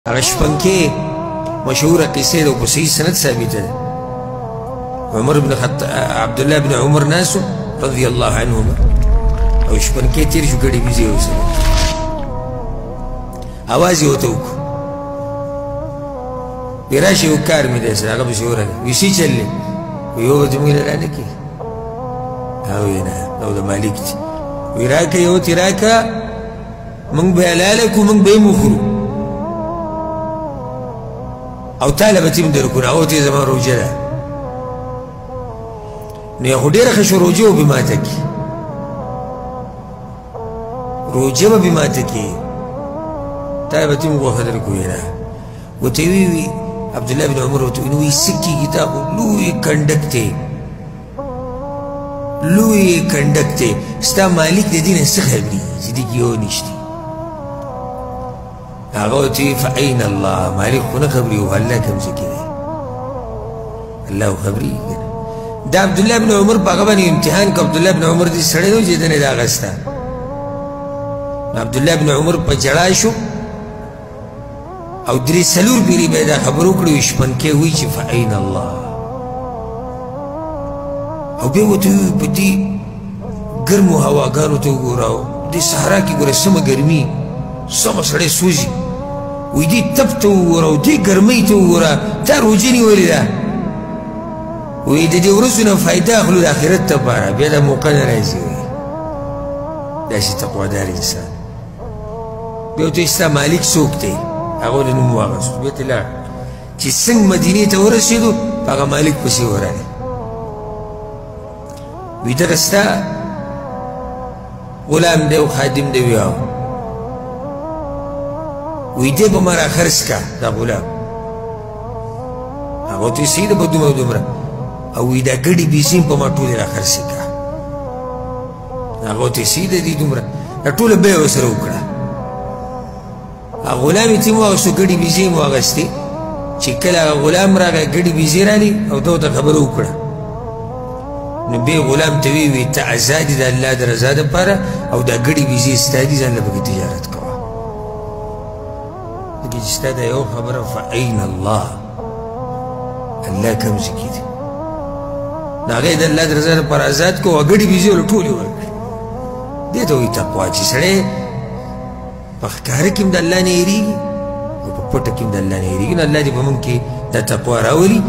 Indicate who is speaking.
Speaker 1: هغه شپنکې مشهوره قصې ده او په صحیح سند ثابته ده. عمر بن خطاب عبدالله بن عمر ناسو رضی الله عنهما او شپنکې تیر شو ګډې بيزې ورسره اواز یې ورته وکړو وی راشي یو کار مې دی سره هغه پسې ورغی وی څه چل دی وی یو به زموږ له رانه کړي هغه وی نه دا د مالک دی وی راکړه یو تې راکړه موږ به حلاله کړو موږ به یې وخورو او تاله به تیم درکړو هغه ته یې زما روژه ده نو یې خو ډېره ښه شو روژه به ماته کړي روژه به ماته کړي تاله به تیم غوښه درکړو یې نه ورته یې وی عبدالله بن عمر ورته وی نو وی څه کېږي دا خو لوی کنډک دی لوی کنډک دی ستا مالک د دې نه څه خبري چې دې کې یو نشته هغه ورته وی فأین الله مالک خو نه خبري و الله کوم ځای کې دی الله خبري دا عبدالله بن عمر په هغه باندې امتحان که عبدالله بن عمر دې سړی نه و چې ده نه دا اخسته عبدالله بن عمر په ژړا شو او درې څلور پیرې به یې دا خبره وکړې وي شپنکۍ وایي چې فأین الله او بیا ورته وویل په دې ګرمو هواګانو ته وګوره او دې صحرا کې ګوره څومره ګرمي څومره سړی سوځي وایي دې تپ ته وګوره او دې ګرمۍ ته وګوره تا روژه نیولې ده وایي د دې ورځو نه فایده اخلو د آخرت دپاره بیا دا موقع نه راځي وایي داسې تقوادار انسان بیا ورته وایي ستا مالک څوک دی هغه له نوم واخیستو بیا ته لاړ چې څنګه مدینې ته ورسېدو په هغه مالک پسې ورغی وی دغه ستا غلام دی او خادم دی وی وی دی به ما راخرڅ کا دا غلام هغه ورته ویل صحیح ده به دومره دومره او وی دا ګډې پیسې په ما ټولې راخرڅې کا هغه ورته ویل صحیح ده دي دومره دا ټوله بیه یې ورسره وکړه غلام یې ته مو واخیستو ګډې بیزې یې مو اخیستې چې کله هغه غلام راغی ګډې بیزې رالې او ده ورته خبره وکړه نو بیا غلام ته ویې ته ازاد د الله د رضا دپاره او دا ګډې بیزې ستا دي ځان له پکې تجارت کوه ځکه چې ستا دا یو خبره فأین الله الله کوم ځای کې دی نو هغه یې د الله د رضا دپاره ازاد کړو او ګډې بیزې ورله ټولې ورکړې دې ته وایي تقوا چې سړی په ښکاره کې هم د الله نه هېرېږي او په پټه کې هم د الله نه هېرېږي نو الله دې په موږ کې دا تقوا راولي